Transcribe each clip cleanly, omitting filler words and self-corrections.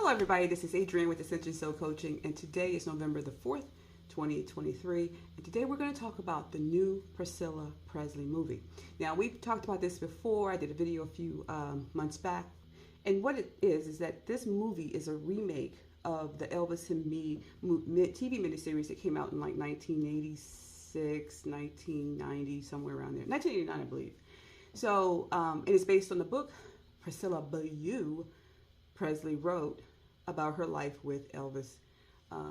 Hello everybody, this is Adrienne with Ascension Soul Coaching, and today is November the 4th, 2023, and today we're going to talk about the new Priscilla Presley movie. Now, we've talked about this before. I did a video a few months back, and what it is that this movie is a remake of the Elvis and Me TV miniseries that came out in like 1986, 1990, somewhere around there, 1989 I believe. So it is based on the book Priscilla Presley wrote about her life with Elvis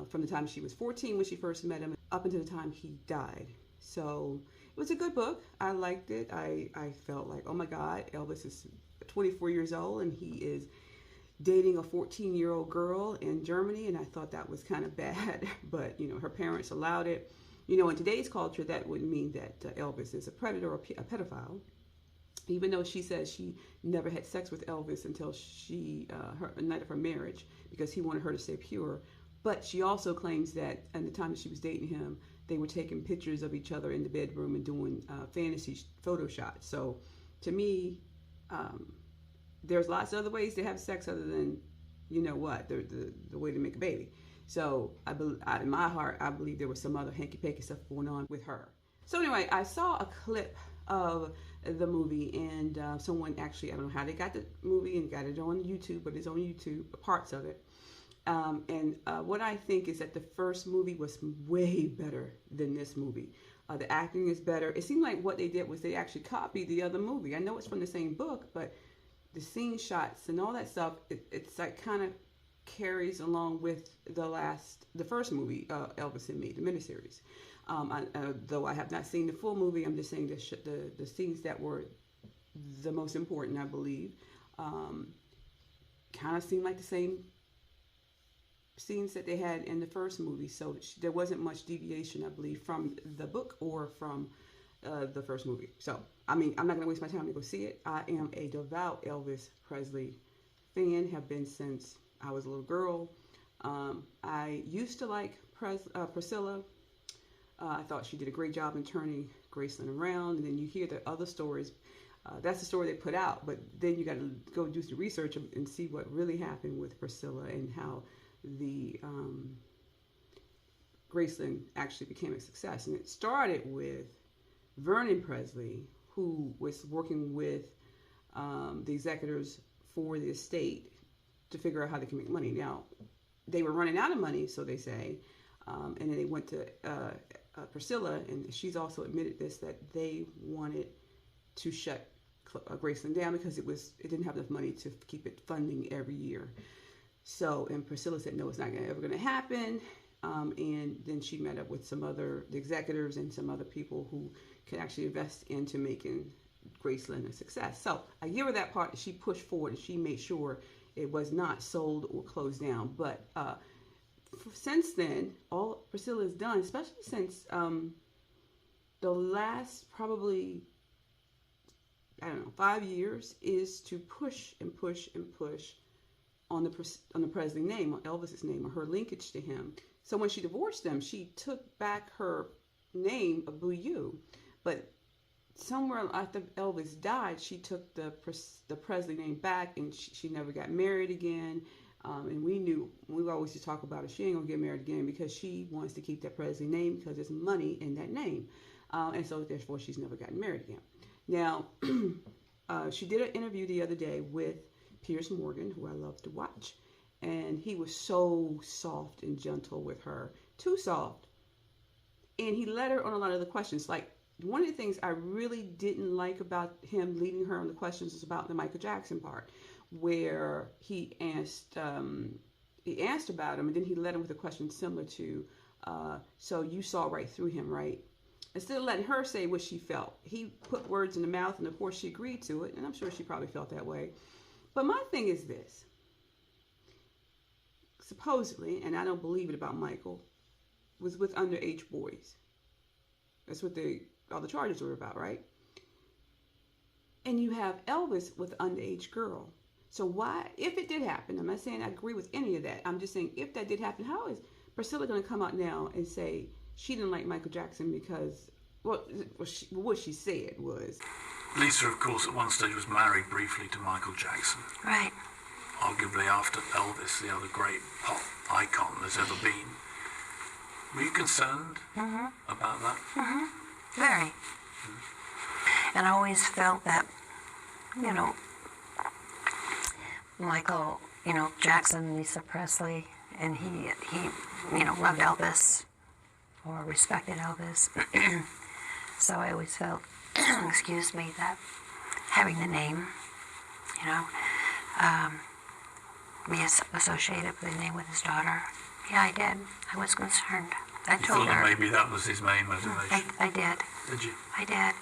from the time she was 14 when she first met him up until the time he died. So it was a good book. I liked it. I felt like, oh my God, Elvis is 24 years old and he is dating a 14-year-old girl in Germany, and I thought that was kind of bad, but you know, her parents allowed it. You know, in today's culture, that would mean that Elvis is a predator or a pedophile. Even though she says she never had sex with Elvis until the night of her marriage, because he wanted her to stay pure. But she also claims that at the time that she was dating him, they were taking pictures of each other in the bedroom and doing fantasy photo shots. So to me, there's lots of other ways to have sex other than, you know what, the way to make a baby. So in my heart, I believe there was some other hanky-panky stuff going on with her. So anyway, I saw a clip of the movie, and someone actually, I don't know how they got the movie and got it on YouTube, but it's on YouTube, parts of it. What I think is that the first movie was way better than this movie. The acting is better. It seemed like what they did was they actually copied the other movie. I know it's from the same book, but the scene shots and all that stuff, it's like kind of carries along with the first movie, Elvis and Me, the miniseries. Though I have not seen the full movie, I'm just saying the scenes that were the most important, I believe, kind of seemed like the same scenes that they had in the first movie. So there wasn't much deviation, I believe, from the book or from the first movie. So, I mean, I'm not going to waste my time to go see it. I am a devout Elvis Presley fan, have been since I was a little girl. I used to like Priscilla. I thought she did a great job in turning Graceland around, and then you hear the other stories. That's the story they put out, but then you got to go do some research and see what really happened with Priscilla and how the Graceland actually became a success. And it started with Vernon Presley, who was working with the executors for the estate to figure out how they can make money. Now, they were running out of money, so they say, and then they went to Priscilla, and she's also admitted this, that they wanted to shut Graceland down because it didn't have enough money to keep it funding every year. So, and Priscilla said, no, it's not ever going to happen. And then she met up with the executors and some other people who can actually invest into making Graceland a success. So I give her that part that she pushed forward and she made sure it was not sold or closed down. But since then, all Priscilla has done, especially since the last probably, I don't know, 5 years, is to push and push and push on the Presley name, on Elvis's name, or her linkage to him. So when she divorced them, she took back her name of Boo, but somewhere after Elvis died, she took the Presley name back, and she never got married again. And we always used to talk about it. She ain't gonna get married again because she wants to keep that Presley name because there's money in that name. And so therefore she's never gotten married again. Now, she did an interview the other day with Piers Morgan, who I love to watch. And he was so soft and gentle with her, too soft. And he led her on a lot of the questions. Like, one of the things I really didn't like about him leading her on the questions was about the Michael Jackson part, where he asked about him, and then he led him with a question similar to, so you saw right through him, right? Instead of letting her say what she felt, he put words in the mouth, and of course she agreed to it, and I'm sure she probably felt that way. But my thing is this. Supposedly, and I don't believe it about Michael, was with underage boys. That's what all the charges were about, right? And you have Elvis with an underage girl. So why, if it did happen, I'm not saying I agree with any of that. I'm just saying if that did happen, how is Priscilla going to come out now and say she didn't like Michael Jackson because, well, what she said was... Lisa, of course, at one stage was married briefly to Michael Jackson. Right. arguably after Elvis, the other great pop icon there's ever been. Were you concerned about that? Very. And I always felt that, you know, Michael, you know, Jackson, Lisa Presley, and he, you know, loved Elvis or respected Elvis. So I always felt, excuse me, that having the name, you know, be associated with the name with his daughter. Yeah, I did. I was concerned. I told her. Maybe that was his main motivation. I did. Did you? I did.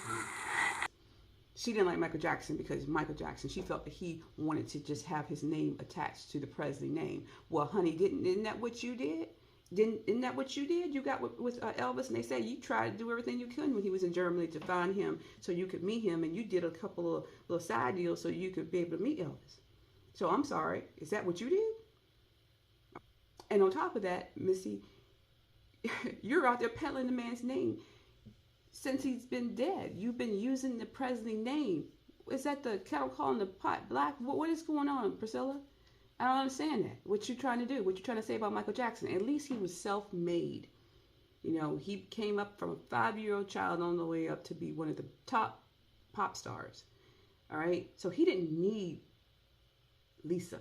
She didn't like Michael Jackson because Michael Jackson, she felt that he wanted to just have his name attached to the Presley name. Well, honey, isn't that what you did? Isn't that what you did? You got with Elvis, and they say you tried to do everything you could when he was in Germany to find him so you could meet him, and you did a couple of little side deals so you could be able to meet Elvis. So I'm sorry, is that what you did? And on top of that, Missy, you're out there peddling the man's name since he's been dead. You've been using the Presley name. Is that the kettle calling the pot black? What is going on, Priscilla? I don't understand that. What you trying to do? What you trying to say about Michael Jackson? At least he was self-made. You know, he came up from a 5-year-old child on the way up to be one of the top pop stars. All right? So he didn't need Lisa.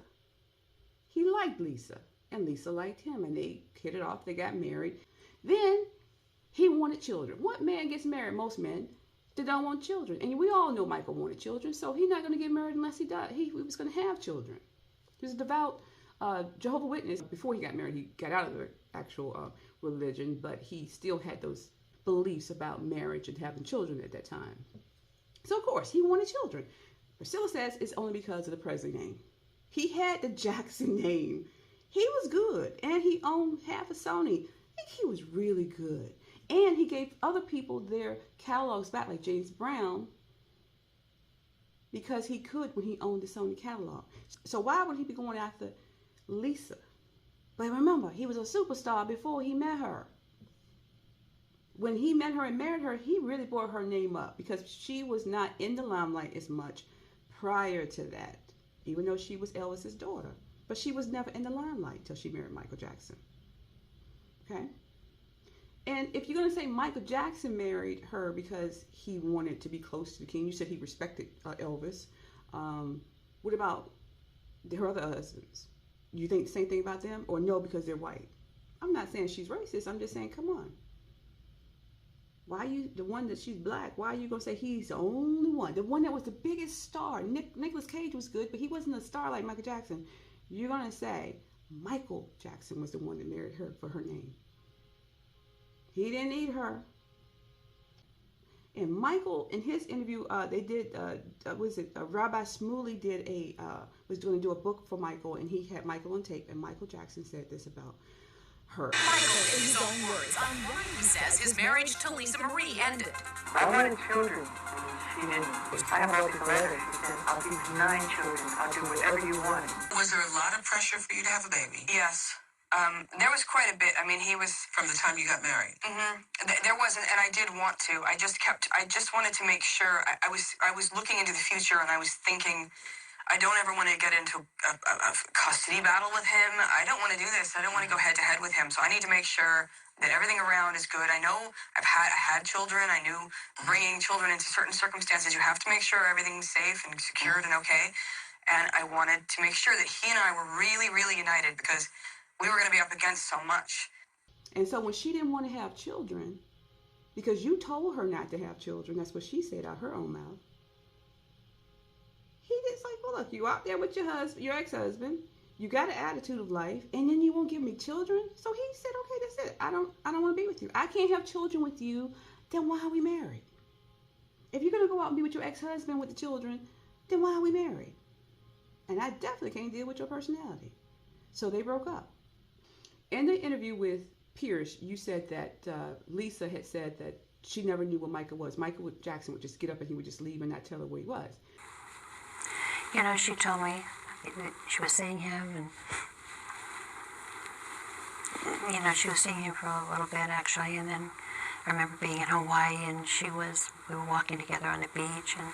He liked Lisa, and Lisa liked him, and they hit it off. They got married. Then he wanted children. What man gets married? Most men, they don't want children. And we all know Michael wanted children, so he's not going to get married unless he does. He was going to have children. He was a devout Jehovah's Witness. Before he got married, he got out of the actual religion, but he still had those beliefs about marriage and having children at that time. So, of course, he wanted children. Priscilla says it's only because of the Presley name. He had the Jackson name. He was good, and he owned half of Sony. I think he was really good. And he gave other people their catalogs back, like James Brown, because he could when he owned the Sony catalog. So why would he be going after Lisa? But remember, he was a superstar before he met her. When he met her and married her, he really brought her name up because she was not in the limelight as much prior to that, even though she was Elvis's daughter. But she was never in the limelight until she married Michael Jackson. Okay? And if you're going to say Michael Jackson married her because he wanted to be close to the king, you said he respected Elvis. What about her other husbands? You think the same thing about them? Or no, because they're white? I'm not saying she's racist. I'm just saying, come on. Why are you, the one that she's black, why are you going to say he's the only one? The one that was the biggest star. Nicolas Cage was good, but he wasn't a star like Michael Jackson. You're going to say Michael Jackson was the one that married her for her name. He didn't need her. And Michael, in his interview, they did, Rabbi Shmuley was going to do a book for Michael, and he had Michael on tape, and Michael Jackson said this about her. Michael, in his own words, online, he says his marriage to Lisa Marie ended. I wanted children, and she didn't. I wrote the letter. She said, I'll give you 9 children. I'll do whatever you want. Was there a lot of pressure for you to have a baby? Yes. There was quite a bit. I mean, he was... From the time you got married? There wasn't, and I did want to. I just wanted to make sure. I was looking into the future, and I was thinking, I don't ever want to get into a custody battle with him. I don't want to do this. I don't want to go head to head with him. So I need to make sure that everything around is good. I know I had children. I knew bringing children into certain circumstances, you have to make sure everything's safe and secured and okay. And I wanted to make sure that he and I were really, really united because we were going to be up against so much. And so when she didn't want to have children, because you told her not to have children, that's what she said out her own mouth. He just like, well, look, you out there with your husband, your ex-husband, you got an attitude of life, and then you won't give me children. So he said, okay, that's it. I don't want to be with you. I can't have children with you. Then why are we married? If you're going to go out and be with your ex-husband with the children, then why are we married? And I definitely can't deal with your personality. So they broke up. In the interview with Piers, you said that Lisa had said that she never knew what Michael was. Michael Jackson would just get up and he would just leave and not tell her where he was. You know, she told me she was seeing him, and you know, she was seeing him for a little bit actually, and then I remember being in Hawaii, and we were walking together on the beach, and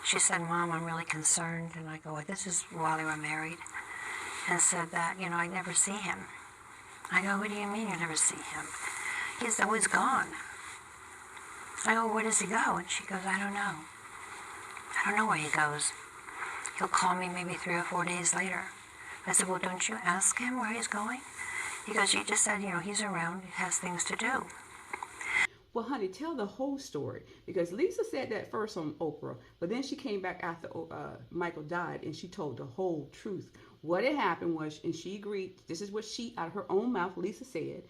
she said, "Mom, I'm really concerned," and I go, well, "This is while they were married." and said that, I never see him. I go, what do you mean you never see him? He's always gone. I go, where does he go? And she goes, I don't know. I don't know where he goes. He'll call me maybe 3 or 4 days later. I said, well, don't you ask him where he's going? He goes, you just said, he's around, he has things to do. Well, honey, tell the whole story, because Lisa said that first on Oprah, but then she came back after Michael died and she told the whole truth. What had happened was, and she agreed, this is what she, out of her own mouth, Lisa said.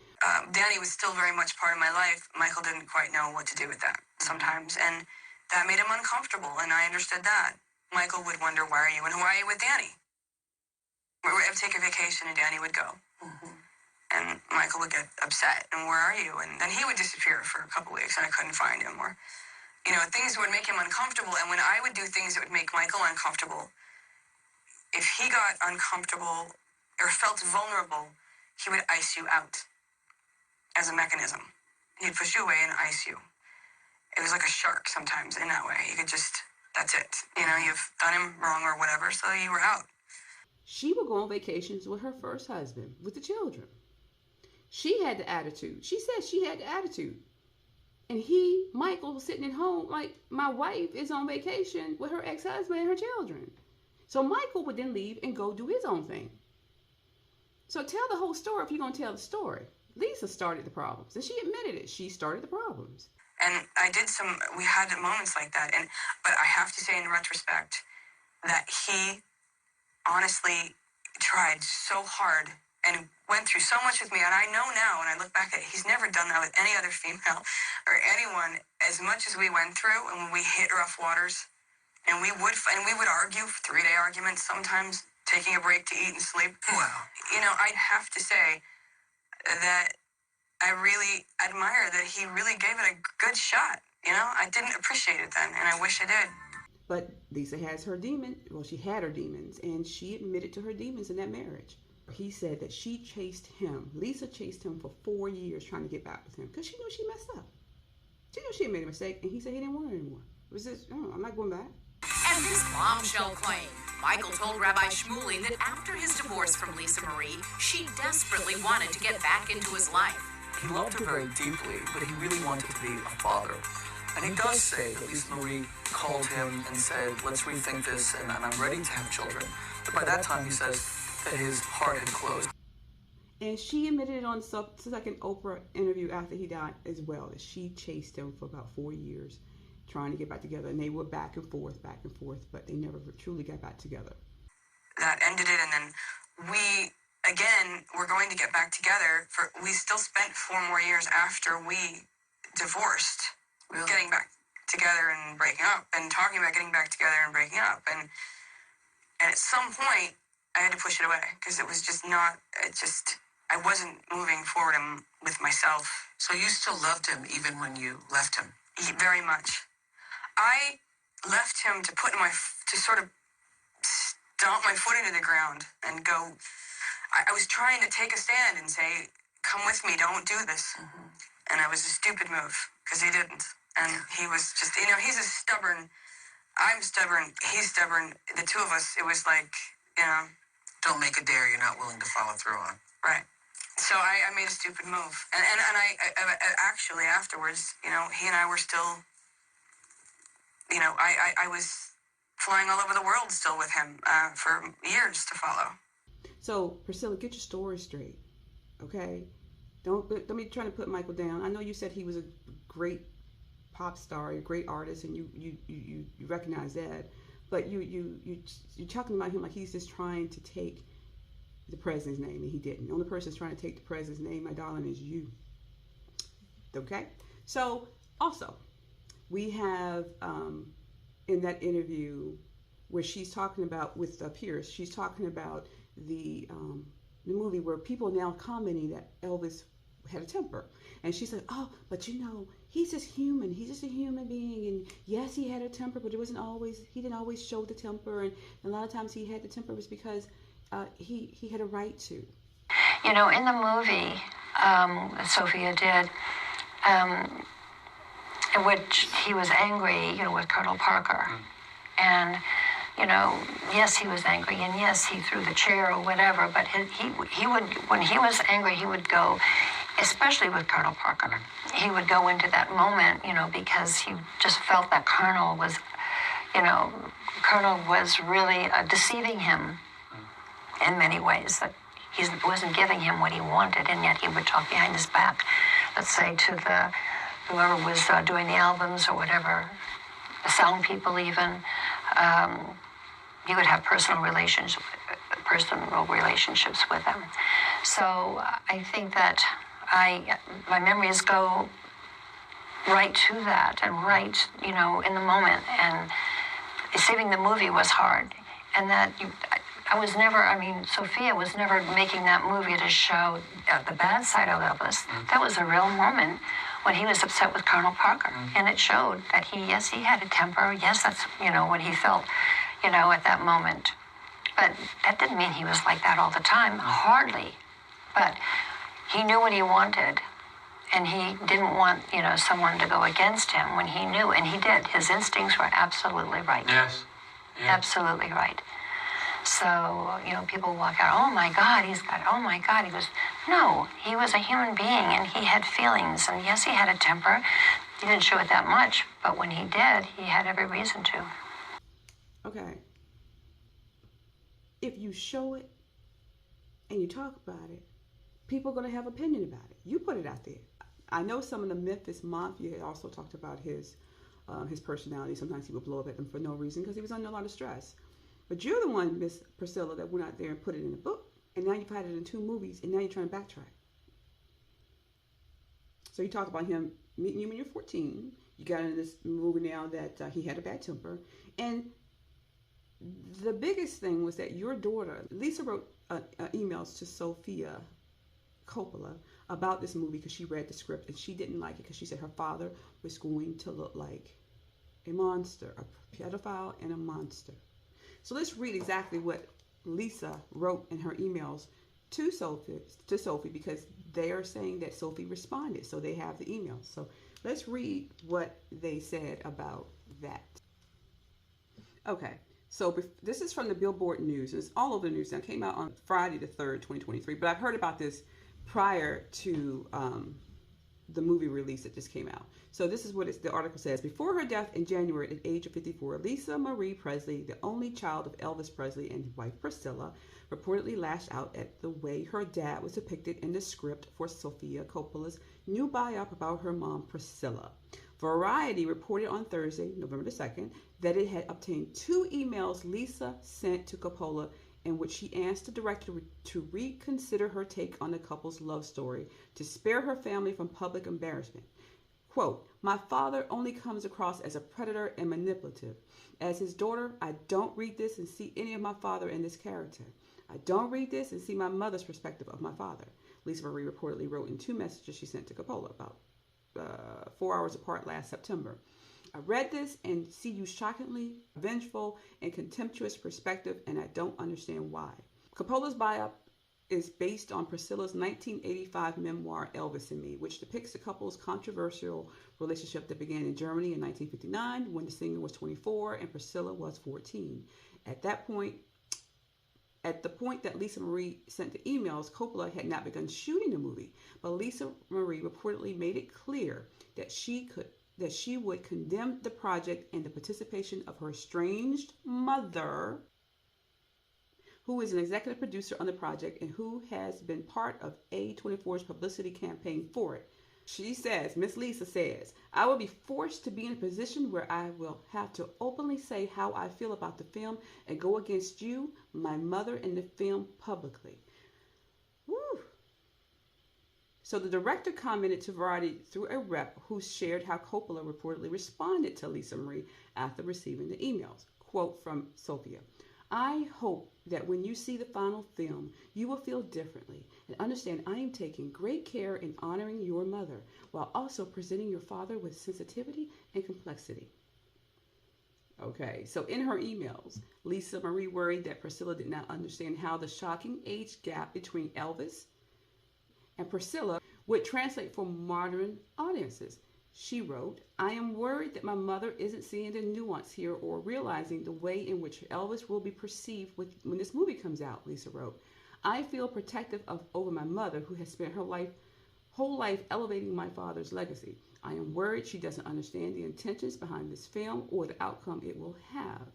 Danny was still very much part of my life. Michael didn't quite know what to do with that sometimes, and that made him uncomfortable, and I understood that. Michael would wonder, why are you in Hawaii with Danny? I would take a vacation and Danny would go. Mm-hmm. And Michael would get upset, and where are you? And then he would disappear for a couple weeks, and I couldn't find him. Or, things would make him uncomfortable, and when I would do things that would make Michael uncomfortable, if he got uncomfortable or felt vulnerable, he would ice you out as a mechanism. He'd push you away and ice you. It was like a shark sometimes in that way. You could just, that's it. You've done him wrong or whatever, so you were out. She would go on vacations with her first husband, with the children. She had the attitude. She said she had the attitude. And Michael, was sitting at home like, my wife is on vacation with her ex-husband and her children. So Michael would then leave and go do his own thing. So tell the whole story if you're going to tell the story. Lisa started the problems, and she admitted it. She started the problems. And we had moments like that. But I have to say in retrospect that he honestly tried so hard and went through so much with me. And I know now, when I look back at it, he's never done that with any other female or anyone as much as we went through. And when we hit rough waters, and we would argue, 3-day arguments sometimes, taking a break to eat and sleep. Wow. I'd have to say that I really admire that he really gave it a good shot. I didn't appreciate it then, and I wish I did. But Lisa has her demon. Well, she had her demons, and she admitted to her demons in that marriage. He said that she chased him. Lisa chased him for 4 years trying to get back with him because she knew she messed up. She knew she had made a mistake, and he said he didn't want her anymore. It was just, I'm not going back. And this bombshell claim, Michael told Rabbi Shmuley that after his divorce from Lisa Marie, she desperately wanted to get back into his life. He loved her very deeply, but he really wanted to be a father. And he does say that Lisa Marie called him and said, let's rethink this, and I'm ready to have children. But by that time, he says that his heart had closed. And she admitted it on the second Oprah interview after he died as well, that she chased him for about 4 years, trying to get back together. And they were back and forth, but they never truly got back together. That ended it, and then we, again, were going to get back together. We still spent 4 more years after we divorced, really? Getting back together and breaking up, and talking about getting back together and breaking up. And at some point, I had to push it away, because it was just not, I wasn't moving forward with myself. So you still loved him even when you left him? Very much. I left him to sort of stomp my foot into the ground and go. I was trying to take a stand and say, come with me, don't do this. Mm-hmm. And it was a stupid move, because he didn't. And he was just, he's a stubborn, I'm stubborn, he's stubborn. The two of us, it was like, Don't make a dare you're not willing to follow through on. Right. So I made a stupid move. And I actually afterwards, he and I were still, I was flying all over the world still with him for years to follow. So, Priscilla, get your story straight, okay? Don't be trying to put Michael down. I know you said he was a great pop star, a great artist, and you recognize that. But you're talking about him like he's just trying to take the president's name, and he didn't. The only person that's trying to take the president's name, my darling, is you. Okay? So, also, we have in that interview where she's talking about with Piers, she's talking about the movie where people are now commenting that Elvis had a temper, and she said, "Oh, but he's just human. He's just a human being, and yes, he had a temper, but he didn't always show the temper, and a lot of times he had the temper was because he had a right to." In the movie, Sophia did, in which he was angry, with Colonel Parker, and yes, he was angry, and yes, he threw the chair or whatever, but he would, when he was angry, he would go, especially with Colonel Parker, he would go into that moment, because he just felt that Colonel was really deceiving him in many ways, that he wasn't giving him what he wanted, and yet he would talk behind his back, let's say, to whoever was doing the albums or whatever, the sound people even. He would have personal relationships with them. So I think that my memories go right to that and right, in the moment. And receiving the movie was hard. And that I was never, Sophia was never making that movie to show the bad side of Elvis. That was a real moment when he was upset with Colonel Parker. And it showed that he had a temper. Yes, that's, what he felt, at that moment. But that didn't mean he was like that all the time. Hardly. But he knew what he wanted. And he didn't want, someone to go against him when he knew. And he did. His instincts were absolutely right. Yes. Yeah. Absolutely right. So, people walk out, oh my God, no, he was a human being and he had feelings. And yes, he had a temper. He didn't show it that much, but when he did, he had every reason to. Okay. If you show it and you talk about it, people are going to have opinion about it. You put it out there. I know some of the Memphis Mafia also talked about his personality. Sometimes he would blow up at them for no reason because he was under a lot of stress. But you're the one, Miss Priscilla, that went out there and put it in a book. And now you've had it in 2 movies. And now you're trying to backtrack. So you talked about him meeting you when you're 14. You got into this movie now that he had a bad temper. And the biggest thing was that your daughter, Lisa, wrote emails to Sophia Coppola about this movie because she read the script and she didn't like it because she said her father was going to look like a monster, a pedophile and a monster. So let's read exactly what Lisa wrote in her emails to Sophie because they are saying that Sophie responded. So they have the emails. So let's read what they said about that. Okay. So this is from the Billboard News. It's all over the news now. It came out on Friday the 3rd, 2023. But I've heard about this prior to the movie release that just came out. So this is what the article says. Before her death in January at the age of 54, Lisa Marie Presley, the only child of Elvis Presley and his wife Priscilla, reportedly lashed out at the way her dad was depicted in the script for Sophia Coppola's new biopic about her mom, Priscilla. Variety reported on Thursday, November the 2nd, that it had obtained 2 emails Lisa sent to Coppola in which she asked the director to reconsider her take on the couple's love story to spare her family from public embarrassment. Quote, my father only comes across as a predator and manipulative. As his daughter, I don't read this and see any of my father in this character. I don't read this and see my mother's perspective of my father. Lisa Marie reportedly wrote in 2 messages she sent to Coppola about 4 hours apart last September. I read this and see you shockingly vengeful and contemptuous perspective, and I don't understand why. Coppola's biop is based on Priscilla's 1985 memoir, Elvis and Me, which depicts the couple's controversial relationship that began in Germany in 1959 when the singer was 24 and Priscilla was 14. At the point that Lisa Marie sent the emails, Coppola had not begun shooting the movie, but Lisa Marie reportedly made it clear that she would condemn the project and the participation of her estranged mother, who is an executive producer on the project and who has been part of A24's publicity campaign for it. She says, Miss Lisa says, I will be forced to be in a position where I will have to openly say how I feel about the film and go against you, my mother, and the film publicly. Woo! So the director commented to Variety through a rep who shared how Coppola reportedly responded to Lisa Marie after receiving the emails. Quote from Sophia. I hope that when you see the final film, you will feel differently and understand I am taking great care in honoring your mother while also presenting your father with sensitivity and complexity. Okay, so in her emails, Lisa Marie worried that Priscilla did not understand how the shocking age gap between Elvis and Priscilla would translate for modern audiences. She wrote, I am worried that my mother isn't seeing the nuance here or realizing the way in which Elvis will be perceived when this movie comes out, Lisa wrote. I feel protective over my mother, who has spent her whole life elevating my father's legacy. I am worried she doesn't understand the intentions behind this film or the outcome it will have.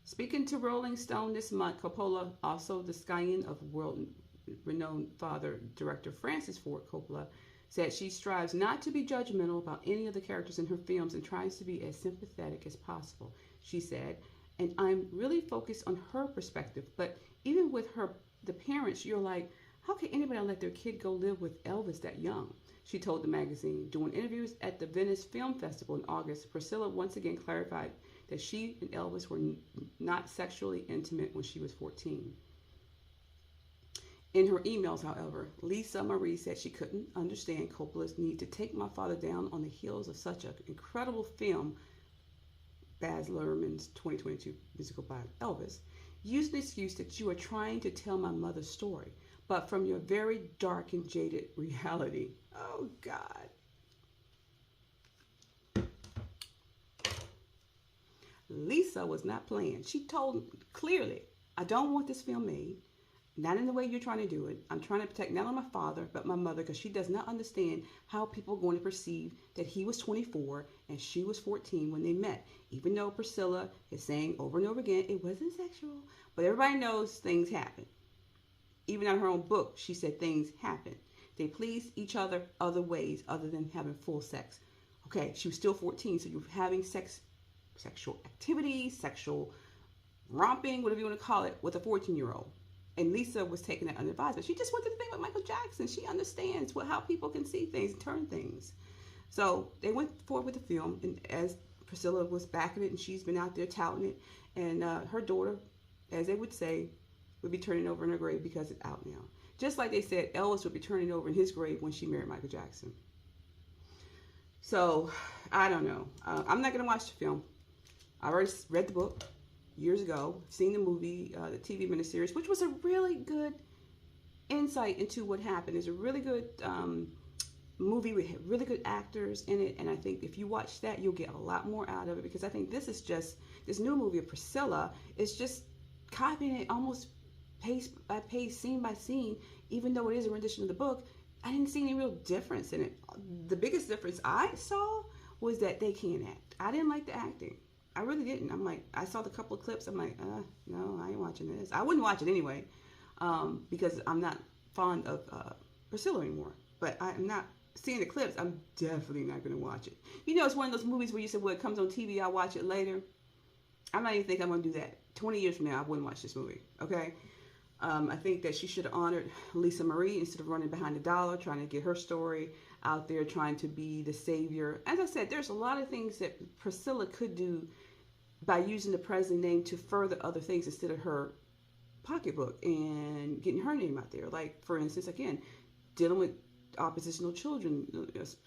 Speaking to Rolling Stone this month, Coppola, also the scion of world-renowned father director Francis Ford Coppola, said she strives not to be judgmental about any of the characters in her films and tries to be as sympathetic as possible. She said, and I'm really focused on her perspective, but even with the parents, you're like, how can anybody let their kid go live with Elvis that young? She told the magazine. During interviews at the Venice Film Festival in August, Priscilla once again clarified that she and Elvis were not sexually intimate when she was 14. In her emails, however, Lisa Marie said she couldn't understand Coppola's need to take my father down on the heels of such an incredible film, Baz Luhrmann's 2022 musical by Elvis, using the excuse that you are trying to tell my mother's story, but from your very dark and jaded reality. Oh, God. Lisa was not playing. She told clearly, I don't want this film made. Not in the way you're trying to do it. I'm trying to protect not only my father, but my mother, because she does not understand how people are going to perceive that he was 24 and she was 14 when they met. Even though Priscilla is saying over and over again, it wasn't sexual. But everybody knows things happen. Even in her own book, she said things happen. They please each other other ways other than having full sex. Okay, she was still 14, so you're having sexual activity, sexual romping, whatever you want to call it, with a 14-year-old. And Lisa was taking that under advisement. She just went to the thing with Michael Jackson. She understands how people can see things and turn things. So they went forward with the film, and as Priscilla was backing it, and she's been out there touting it, and her daughter, as they would say, would be turning over in her grave because it's out now. Just like they said Elvis would be turning over in his grave when she married Michael Jackson. So, I don't know. I'm not going to watch the film. I already read the book years ago, seen the movie, the TV miniseries, which was a really good insight into what happened. It's a really good movie with really good actors in it, and I think if you watch that, you'll get a lot more out of it, because I think this new movie of Priscilla is just copying it almost pace by pace, scene by scene, even though it is a rendition of the book. I didn't see any real difference in it. The biggest difference I saw was that they can't act. I didn't like the acting. I really didn't. I'm like, I saw the couple of clips. I'm like, no, I ain't watching this. I wouldn't watch it anyway, because I'm not fond of Priscilla anymore. But I'm not seeing the clips. I'm definitely not going to watch it. You know, it's one of those movies where you said, well, it comes on TV, I'll watch it later. I'm not even think I'm going to do that. 20 years from now, I wouldn't watch this movie, okay? I think that she should have honored Lisa Marie instead of running behind the dollar, trying to get her story out there, trying to be the savior. As I said, there's a lot of things that Priscilla could do by using the Presley name to further other things instead of her pocketbook and getting her name out there. Like, for instance, again, dealing with oppositional children,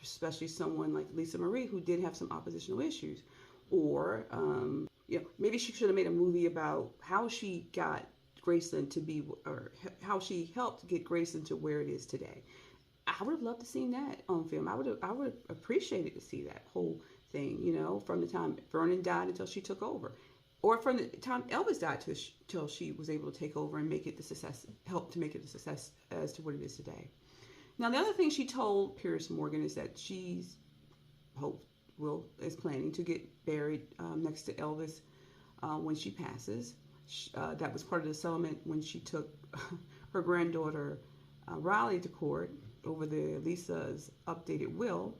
especially someone like Lisa Marie, who did have some oppositional issues. Or, maybe she should have made a movie about how she got Graceland to be, or how she helped get Graceland to where it is today. I would have loved to see that on film. I would have appreciated to see that whole thing, from the time Vernon died until she took over, or from the time Elvis died till she was able to take over and make it the success, help to make it a success as to what it is today. Now, the other thing she told Piers Morgan is that she's is planning to get buried next to Elvis when she passes. That was part of the settlement when she took her granddaughter Riley to court over Lisa's updated will,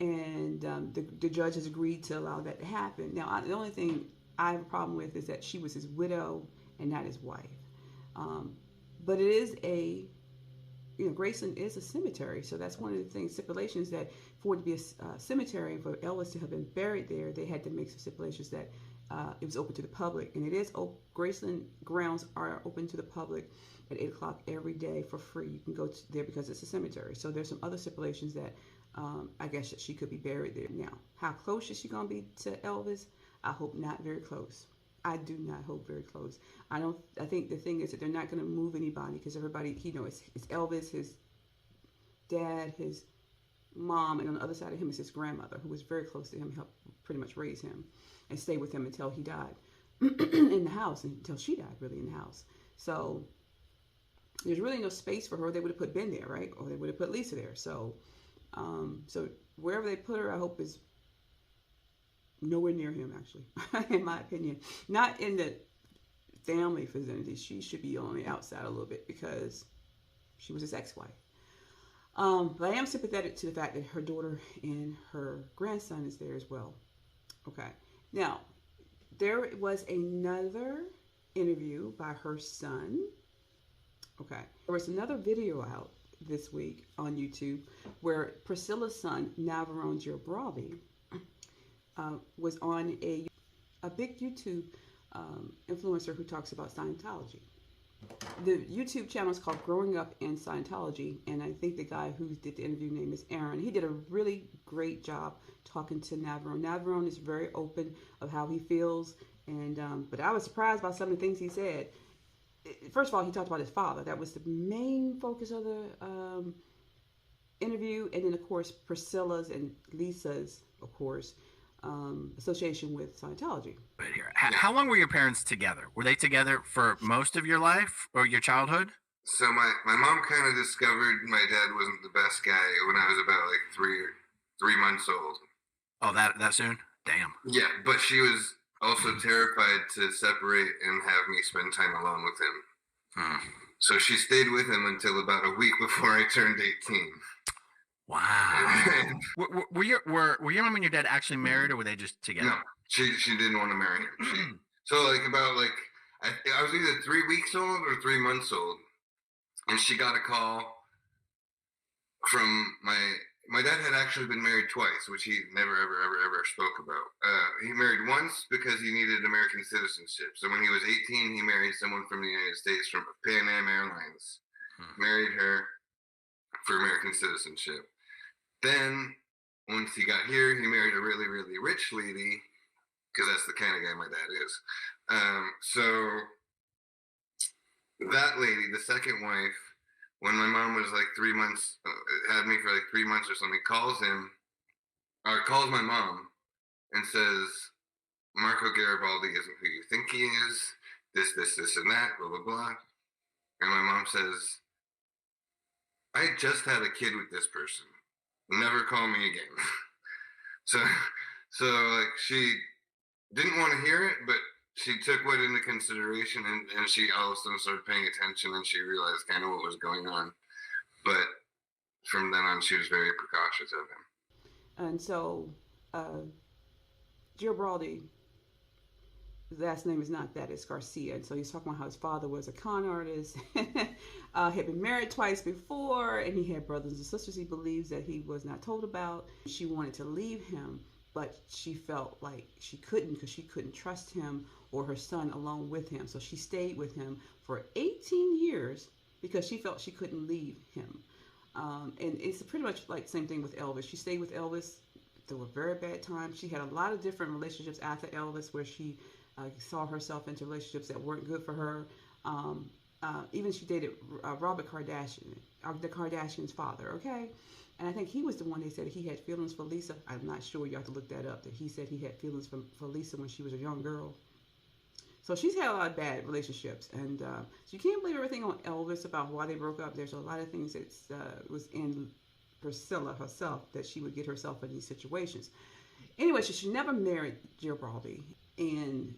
and the judge has agreed to allow that to happen. Now, the only thing I have a problem with is that she was his widow and not his wife. But it is Graceland is a cemetery, so that's one of the things, stipulations, that for it to be a cemetery and for Elvis to have been buried there, they had to make some stipulations that it was open to the public, and it is Graceland grounds are open to the public at 8 o'clock every day for free. You can go there because it's a cemetery. So there's some other stipulations that I guess that she could be buried there. Now, how close is she going to be to Elvis? I hope not very close. I do not hope very close. I think the thing is that they're not going to move anybody, because everybody, it's Elvis, his dad, his mom, and on the other side of him is his grandmother, who was very close to him, helped pretty much raise him and stay with him until he died in the house, until she died really in the house. So there's really no space for her. They would have put Ben there, right? Or they would have put Lisa there. So so wherever they put her, I hope is nowhere near him, actually, in my opinion. Not in the family vicinity. She should be on the outside a little bit because she was his ex-wife. But I am sympathetic to the fact that her daughter and her grandson is there as well. Okay. Now, there was another interview by her son. Okay. There was another video out this week on YouTube where Priscilla's son, Navarone Giabraldi, was on a big YouTube influencer who talks about Scientology. The YouTube channel is called Growing Up in Scientology, and I think the guy who did the interview name is Aaron. He did a really great job talking to Navarone. Navarone is very open of how he feels, and but I was surprised by some of the things he said. First of all, he talked about his father. That was the main focus of the interview, and then of course Priscilla's and Lisa's, of course, association with Scientology. Right here. How long were your parents together? Were they together for most of your life or your childhood? So my mom kind of discovered my dad wasn't the best guy when I was about like three months old. Oh, that soon? Damn. Yeah, but she was also terrified to separate and have me spend time alone with him. So she stayed with him until about a week before I turned 18. Wow. were your mom and your dad actually married, or were they just together? No, she didn't want to marry him. So like about like I was either 3 weeks old or 3 months old, and she got a call from my dad had actually been married twice, which he never ever spoke about. He married once because he needed American citizenship. So when he was 18, he married someone from the United States from Pan Am Airlines. Married her for American citizenship. Then, once he got here, he married a really, really rich lady, because that's the kind of guy my dad is. So, that lady, the second wife, when my mom was like 3 months, had me for like 3 months or something, calls my mom and says, Marco Garibaldi isn't who you think he is, this, and that, blah, blah, blah. And my mom says, I just had a kid with this person. Never call me again. So like she didn't want to hear it, but she took what into consideration, and she all of a sudden started paying attention, and she realized kind of what was going on. But from then on, she was very precautious of him. And so, Girabaldi, his last name is not that, it's Garcia. And so he's talking about how his father was a con artist, had been married twice before, and he had brothers and sisters he believes that he was not told about. She wanted to leave him, but she felt like she couldn't because she couldn't trust him or her son alone with him. So she stayed with him for 18 years because she felt she couldn't leave him. And it's pretty much like the same thing with Elvis. She stayed with Elvis through a very bad time. She had a lot of different relationships after Elvis where she saw herself into relationships that weren't good for her. Even she dated Robert Kardashian, the Kardashians' father, okay? And I think he was the one that said he had feelings for Lisa. I'm not sure. You have to look that up, that he said he had feelings for Lisa when she was a young girl. So she's had a lot of bad relationships. And so you can't believe everything on Elvis about why they broke up. There's a lot of things that was in Priscilla herself that she would get herself in these situations. Anyway, she never married Girabaldi. And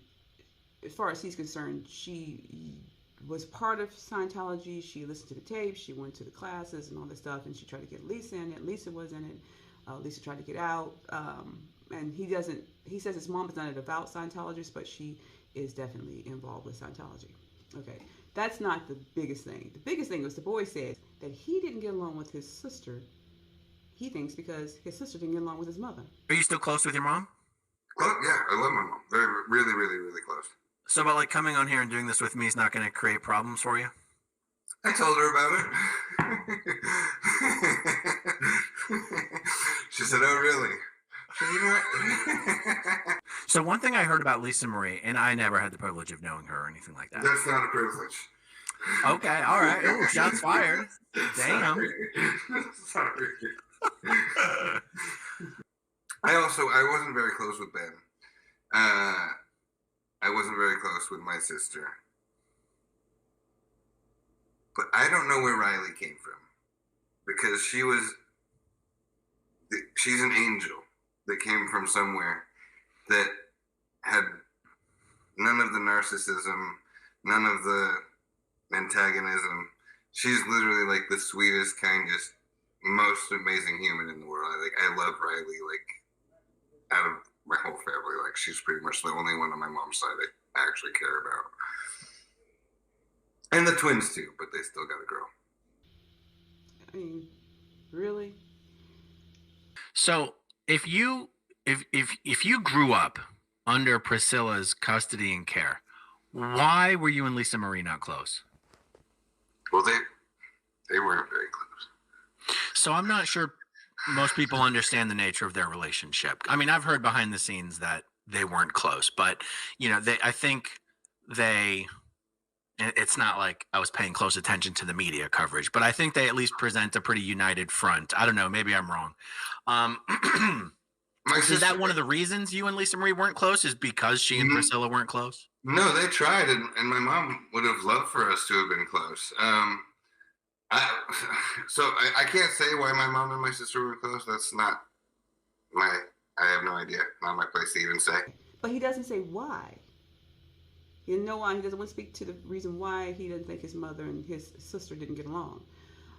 as far as he's concerned, she was part of Scientology. She listened to the tapes. She went to the classes and all this stuff. And she tried to get Lisa in it. Lisa was in it. Lisa tried to get out. And he says his mom is not a devout Scientologist, but she is definitely involved with Scientology. Okay, that's not the biggest thing. The biggest thing was the boy said that he didn't get along with his sister. He thinks because his sister didn't get along with his mother. Are you still close with your mom? Well, yeah, I love my mom. Very, really, really, really close. So about like coming on here and doing this with me is not going to create problems for you? I told her about it. She said, "Oh, really?" So one thing I heard about Lisa Marie, and I never had the privilege of knowing her or anything like that. That's not a privilege. Okay, all right. Ooh, shots fired. Damn. Sorry. I wasn't very close with Ben. I wasn't very close with my sister. But I don't know where Riley came from, because she's an angel that came from somewhere that had none of the narcissism, none of the antagonism. She's literally like the sweetest, kindest, most amazing human in the world. I love Riley, like, out of my whole family. Like, she's pretty much the only one on my mom's side I actually care about. And the twins too, but they still gotta grow. I mean, really? So if you grew up under Priscilla's custody and care, why were you and Lisa Marie not close? Well, they weren't very close. So I'm not sure most people understand the nature of their relationship. I mean, I've heard behind the scenes that they weren't close, but I think it's not like I was paying close attention to the media coverage, but I think they at least present a pretty united front. I don't know, maybe I'm wrong. Is that one of the reasons you and Lisa Marie weren't close, is because she and Priscilla weren't close? No, they tried, and my mom would have loved for us to have been close. I can't say why my mom and my sister were close. That's not I have no idea. Not my place to even say. But he doesn't say why. He didn't know why. He doesn't want to speak to the reason why he didn't think his mother and his sister didn't get along.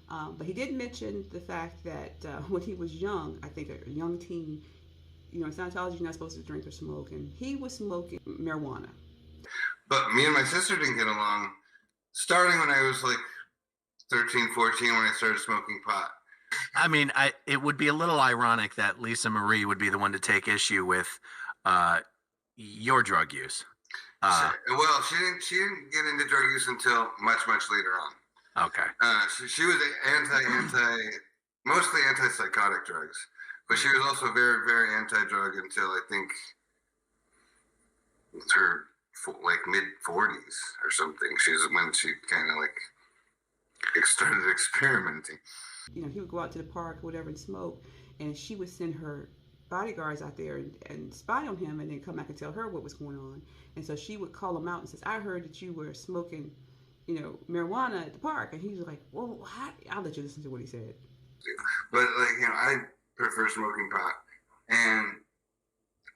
But he did mention the fact that when he was young, I think a young teen, in Scientology, you're not supposed to drink or smoke, and he was smoking marijuana. But me and my sister didn't get along starting when I was like 13, 14, when I started smoking pot. I mean, it would be a little ironic that Lisa Marie would be the one to take issue with your drug use. Well, she didn't get into drug use until much, much later on. Okay. She was mostly antipsychotic drugs, but she was also very, very anti-drug until I think her like mid 40s or something. When she kind of like started experimenting. He would go out to the park or whatever and smoke, and she would send her bodyguards out there and spy on him, and then come back and tell her what was going on. And so she would call him out and says, "I heard that you were smoking, marijuana at the park." And he was like, "Well, I'll let you listen to what he said." But I prefer smoking pot, and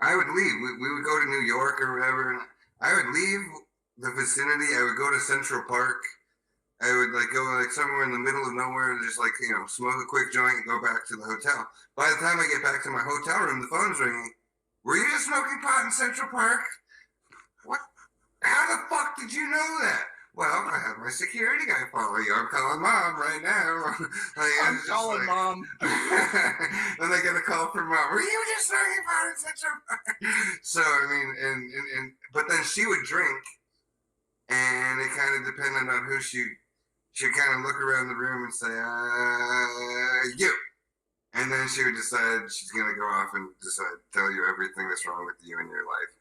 I would leave. We would go to New York or whatever, and I would leave the vicinity. I would go to Central Park. I would go somewhere in the middle of nowhere and just smoke a quick joint and go back to the hotel. By the time I get back to my hotel room, the phone's ringing. "Were you just smoking pot in Central Park?" "What? How the fuck did you know that?" "Well, I had my security guy follow you. I'm calling mom right now." I'm calling mom. Then I get a call from mom. "Were you just smoking pot in Central Park?" So I mean, but then she would drink, and it kind of depended on who she'd kind of look around the room and say, "You." And then she would decide she's going to go off and tell you everything that's wrong with you in your life.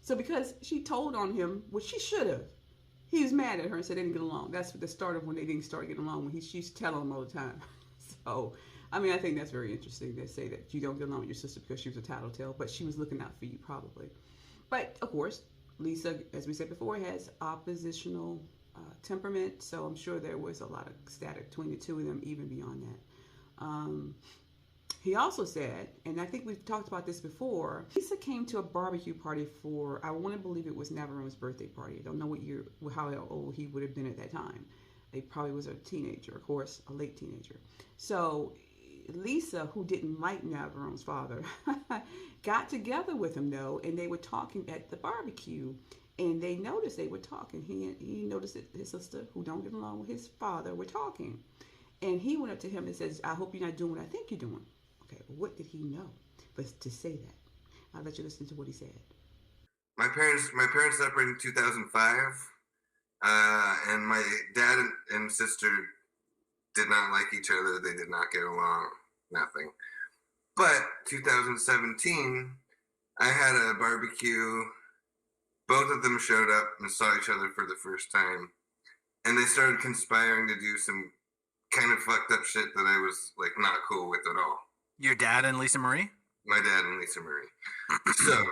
So because she told on him, which she should have, he was mad at her and said they didn't get along. That's the start of when they didn't start getting along, when she's telling him all the time. So, I mean, I think that's very interesting to say that you don't get along with your sister because she was a tattletale, but she was looking out for you probably. But, of course, Lisa, as we said before, has oppositional temperament, so I'm sure there was a lot of static between the two of them, even beyond that. He also said, and I think we've talked about this before, Lisa came to a barbecue party for, I want to believe it was Navarone's birthday party. I don't know how old he would have been at that time. He probably was a teenager, of course, a late teenager. So Lisa, who didn't like Navarone's father, got together with him though, and they were talking at the barbecue. And they noticed they were talking. He noticed that his sister, who don't get along with his father, were talking. And he went up to him and says, "I hope you're not doing what I think you're doing." Okay, well, what did he know to say that? I'll let you listen to what he said. My parents separated in 2005, and my dad and sister did not like each other. They did not get along, nothing. But 2017, I had a barbecue. Both of them showed up and saw each other for the first time, and they started conspiring to do some kind of fucked up shit that I was like not cool with at all. Your dad and Lisa Marie? My dad and Lisa Marie. So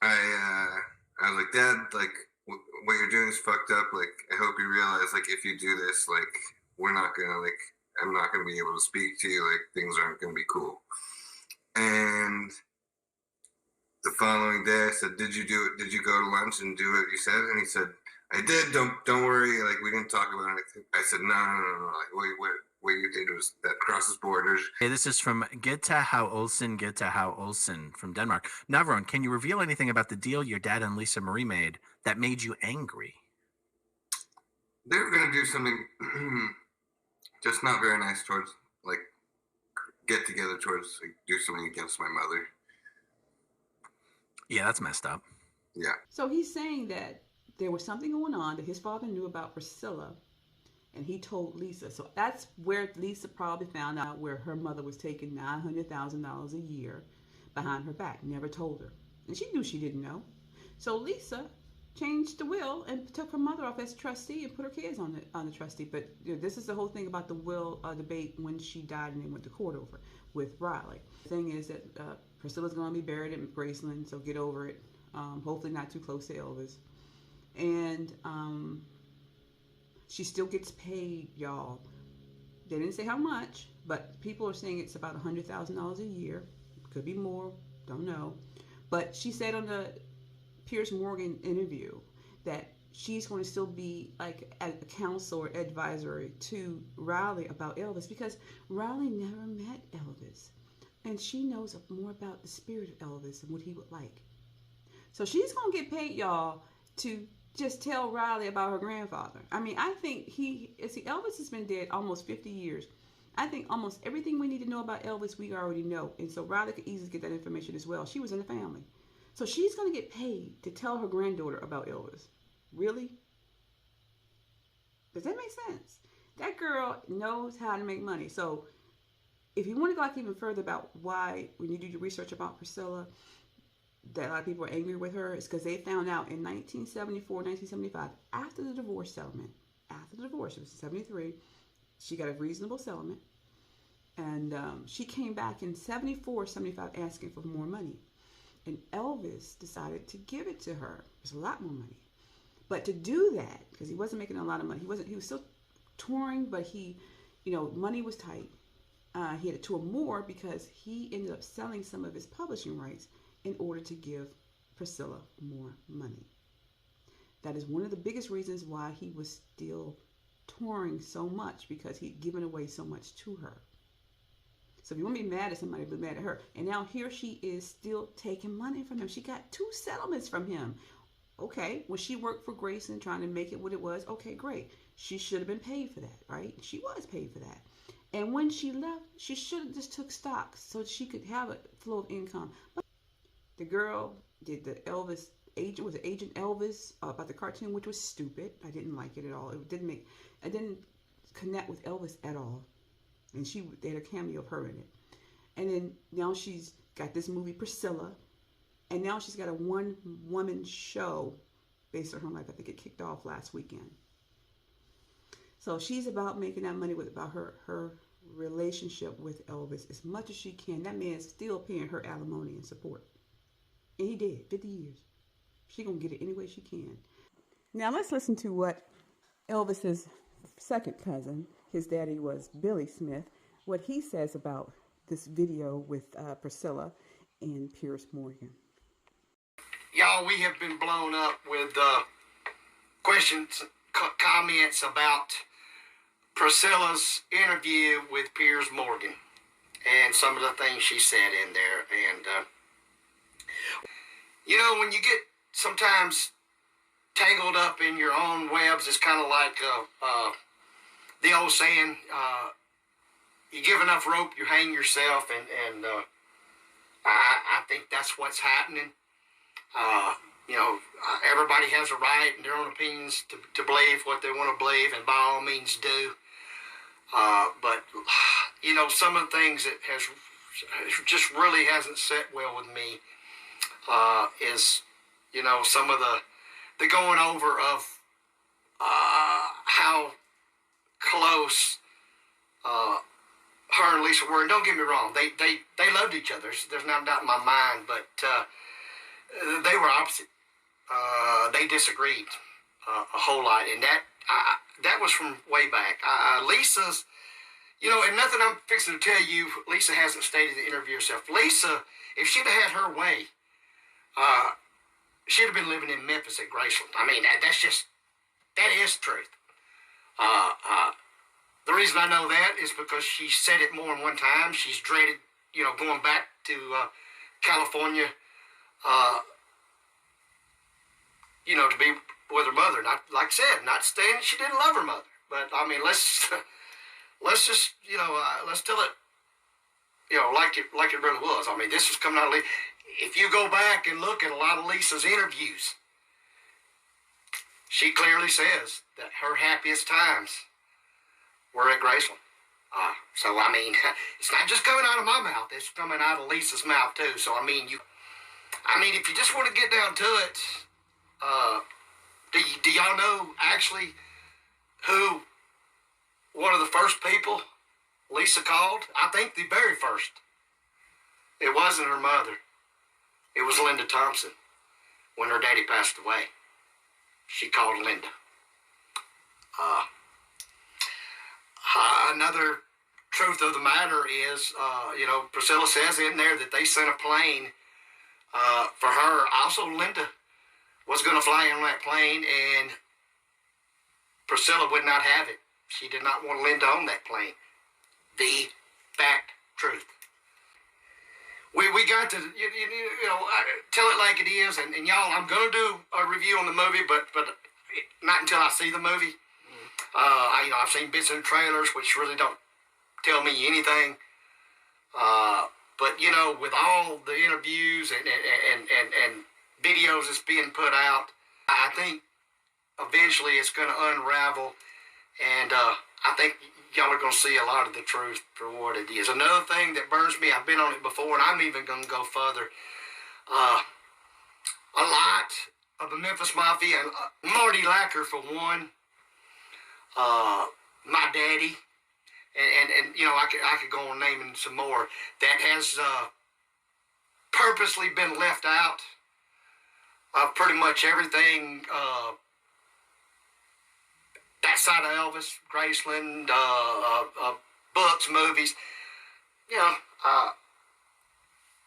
I was like, Dad, like what you're doing is fucked up. Like I hope you realize, like if you do this, like we're not gonna like I'm not gonna be able to speak to you. Like things aren't gonna be cool. And the following day, I said, "Did you do it? Did you go to lunch and do what you said?" And he said, "I did. Don't worry. Like we didn't talk about anything." I said, "No. Like what you did was that crosses borders." Hey, this is from Gita Olsen from Denmark. Navarone, can you reveal anything about the deal your dad and Lisa Marie made that made you angry? They were gonna do something just not very nice towards like get together towards like, do something against my mother. Yeah, that's messed up. Yeah. So he's saying that there was something going on that his father knew about Priscilla, and he told Lisa. So that's where Lisa probably found out where her mother was taking $900,000 a year behind her back. Never told her. And she knew she didn't know. So Lisa changed the will and took her mother off as trustee and put her kids on the trustee. But this is the whole thing about the will debate when she died and they went to court over with Riley. The thing is that Priscilla's going to be buried in Graceland, so get over it. Hopefully not too close to Elvis. And she still gets paid, y'all. They didn't say how much, but people are saying it's about $100,000 a year. Could be more, don't know. But she said on the Piers Morgan interview that she's going to still be like a counsel or advisory to Riley about Elvis, because Riley never met Elvis. And she knows more about the spirit of Elvis and what he would like. So she's going to get paid, y'all, to just tell Riley about her grandfather. I mean, I think Elvis has been dead almost 50 years. I think almost everything we need to know about Elvis, we already know. And so Riley could easily get that information as well. She was in the family. So she's going to get paid to tell her granddaughter about Elvis. Really? Does that make sense? That girl knows how to make money. So if you want to go like even further about why, when you do your research about Priscilla, that a lot of people are angry with her, is because they found out in 1974, 1975, after the divorce settlement, it was 73, she got a reasonable settlement. And she came back in 74, 75 asking for more money. And Elvis decided to give it to her. It was a lot more money. But to do that, because he wasn't making a lot of money, he was still touring, but money was tight. He had to tour more because he ended up selling some of his publishing rights in order to give Priscilla more money. That is one of the biggest reasons why he was still touring so much, because he'd given away so much to her. So if you want to be mad at somebody, be mad at her. And now here she is still taking money from him. She got 2 settlements from him. Okay, when she worked for Graceland trying to make it what it was, okay, great. She should have been paid for that, right? She was paid for that. And when she left, she should have just took stocks so she could have a flow of income. But the girl did the Elvis agent, was it Agent Elvis about the cartoon, which was stupid. I didn't like it at all. I didn't connect with Elvis at all. And they had a cameo of her in it. And then now she's got this movie Priscilla, and now she's got a one-woman show based on her life. I think it kicked off last weekend. So she's about making that money about her relationship with Elvis as much as she can. That man's still paying her alimony and support. And he did, 50 years. She gonna get it any way she can. Now let's listen to what Elvis's second cousin, his daddy was Billy Smith, what he says about this video with Priscilla and Piers Morgan. Y'all, we have been blown up with questions, comments about Priscilla's interview with Piers Morgan and some of the things she said in there. And, when you get sometimes tangled up in your own webs, it's kind of like the old saying, you give enough rope, you hang yourself. And I think that's what's happening. Everybody has a right and their own opinions to believe what they want to believe, and by all means do. But some of the things that has just really hasn't set well with me is, some of the going over of how close her and Lisa were. And don't get me wrong, they loved each other. There's no doubt in my mind, but they were opposite. They disagreed a whole lot, and that was from way back. Lisa's, and nothing I'm fixing to tell you, Lisa hasn't stated in the interview herself. Lisa, if she'd have had her way, she'd have been living in Memphis at Graceland. I mean, that is truth. The reason I know that is because she said it more than one time. She's dreaded, going back to California, to be with her mother. Not, like I said, not saying she didn't love her mother, but I mean, let's just, let's tell it, like it really was. I mean, this was coming out of Lisa. If you go back and look at a lot of Lisa's interviews, she clearly says that her happiest times were at Graceland. So, I mean, it's not just coming out of my mouth. It's coming out of Lisa's mouth, too. So, I mean, if you just want to get down to it, do y'all know actually who one of the first people Lisa called? I think the very first. It wasn't her mother. It was Linda Thompson. When her daddy passed away, she called Linda. Another truth of the matter is, Priscilla says in there that they sent a plane for her. Also, Linda was going to fly on that plane, and Priscilla would not have it. She did not want Linda on that plane. The fact, truth. We got to, tell it like it is, and y'all, I'm going to do a review on the movie, but not until I see the movie. I've seen bits and trailers, which really don't tell me anything. But with all the interviews and videos that's being put out, I think eventually it's going to unravel, and I think y'all are going to see a lot of the truth for what it is. Another thing that burns me, I've been on it before, and I'm even going to go further. A lot of the Memphis Mafia, Marty Lacker for one, my daddy, and I could go on naming some more that has purposely been left out of pretty much everything. That side of Elvis, Graceland, books, movies,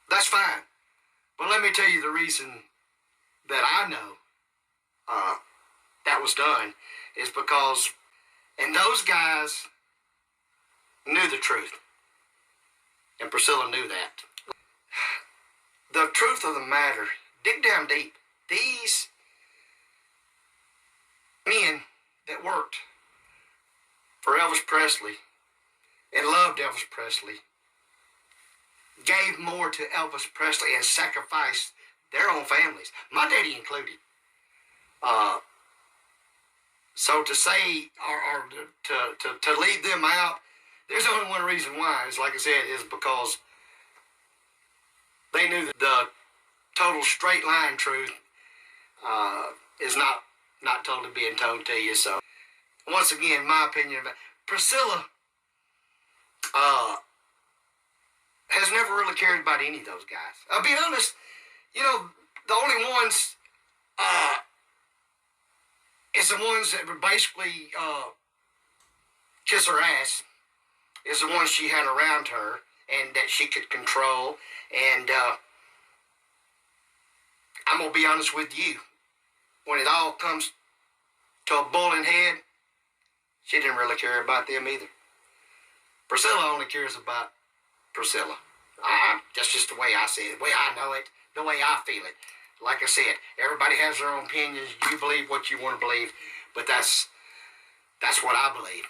that's fine. But let me tell you the reason that I know that was done is because, and those guys knew the truth. And Priscilla knew that. The truth of the matter, dig down deep. These men that worked for Elvis Presley and loved Elvis Presley gave more to Elvis Presley and sacrificed their own families, my daddy included. So to say or to leave them out, there's only one reason why. Is like I said, is because they knew that the total straight line truth is not totally being told to you. So once again, my opinion, Priscilla has never really cared about any of those guys. I'll be honest, the only ones is the ones that would basically kiss her ass, is the ones she had around her and that she could control. And I'm going to be honest with you. When it all comes to a boiling head, she didn't really care about them either. Priscilla only cares about Priscilla. That's just the way I see it, the way I know it, the way I feel it. Like I said, everybody has their own opinions. You believe what you want to believe, but that's what I believe.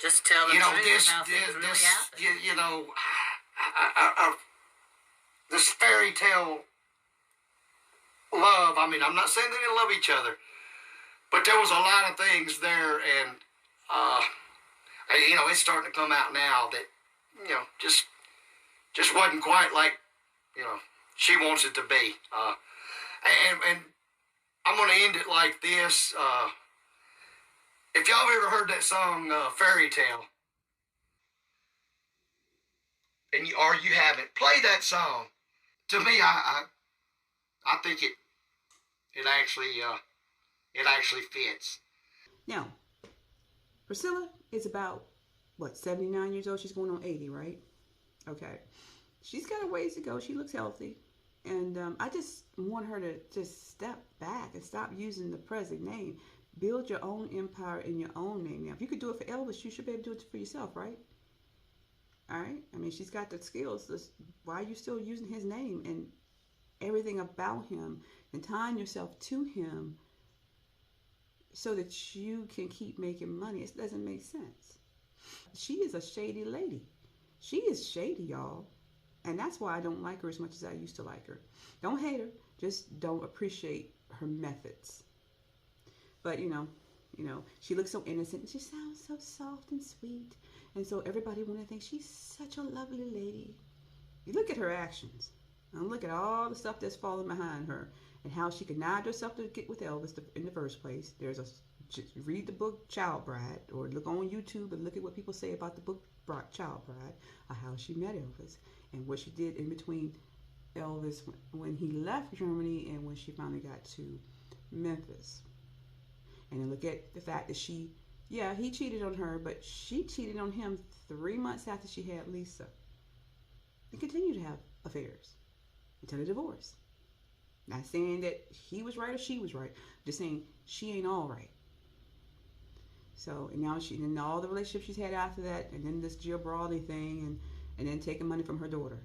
Just tell the truth about things really happen. This fairy tale love. I mean, I'm not saying they didn't love each other, but there was a lot of things there, and it's starting to come out now that just wasn't quite like she wants it to be. And I'm going to end it like this. If y'all y'all ever heard that song, Fairy Tale? Or you haven't, play that song. To me, I think it actually fits. Now, Priscilla is about, what, 79 years old? She's going on 80, right? Okay. She's got a ways to go. She looks healthy. And I just want her to just step back and stop using the Presley name. Build your own empire in your own name. Now, if you could do it for Elvis, you should be able to do it for yourself, right? All right? I mean, she's got the skills. Why are you still using his name and everything about him and tying yourself to him so that you can keep making money? It doesn't make sense. She is a shady lady. She is shady, y'all. And that's why I don't like her as much as I used to like her. Don't hate her. Just don't appreciate her methods. But, you know, she looks so innocent. And she sounds so soft and sweet. And so everybody want to think she's such a lovely lady. You look at her actions. And look at all the stuff that's falling behind her. And how she connived herself to get with Elvis in the first place. Just read the book Child Bride. Or look on YouTube and look at what people say about the book Child Bride. Or how she met Elvis. And what she did in between Elvis when he left Germany and when she finally got to Memphis. And then look at the fact that he cheated on her, but she cheated on him 3 months after she had Lisa. They continue to have affairs until the divorce. Not saying that he was right or she was right. Just saying she ain't all right. So, and now and all the relationships she's had after that, and then this Giabraldi thing, and then taking money from her daughter.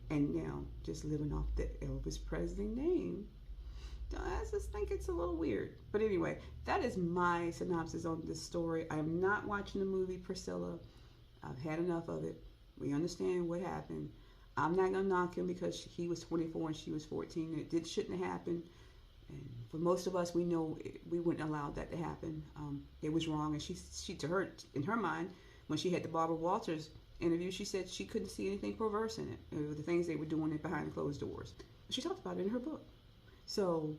And now just living off the Elvis Presley name. I just think it's a little weird. But anyway, that is my synopsis on this story. I am not watching the movie Priscilla. I've had enough of it. We understand what happened. I'm not going to knock him because he was 24 and she was 14. It shouldn't have happened. And for most of us, we know we wouldn't allow that to happen. It was wrong. And she to her, in her mind, when she had the Barbara Walters interview, she said she couldn't see anything perverse in it. It was the things they were doing behind closed doors. She talked about it in her book. So,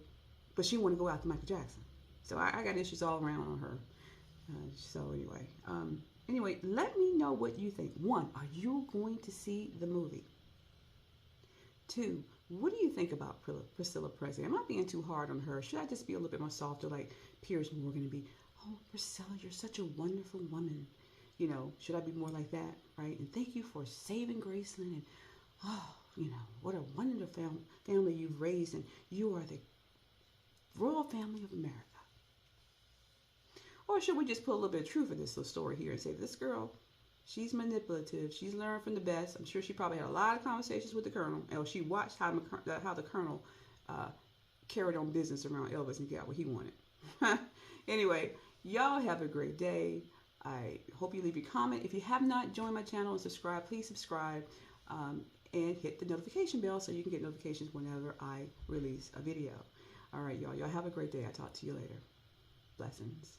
but she wanted to go after Michael Jackson. So I got issues all around on her. So anyway, let me know what you think. 1, are you going to see the movie? 2, what do you think about Priscilla Presley? Am I being too hard on her? Should I just be a little bit more softer like Piers Morgan and be, oh, Priscilla, you're such a wonderful woman. Should I be more like that, right? And thank you for saving Graceland. And, what a wonderful family you've raised. And you are the royal family of America. Or should we just put a little bit of truth in this little story here and say, this girl, she's manipulative. She's learned from the best. I'm sure she probably had a lot of conversations with the Colonel. Or she watched how the Colonel carried on business around Elvis and got what he wanted. Anyway, y'all have a great day. I hope you leave your comment. If you have not joined my channel and subscribed, please subscribe and hit the notification bell so you can get notifications whenever I release a video. All right, y'all. Y'all have a great day. I'll talk to you later. Blessings.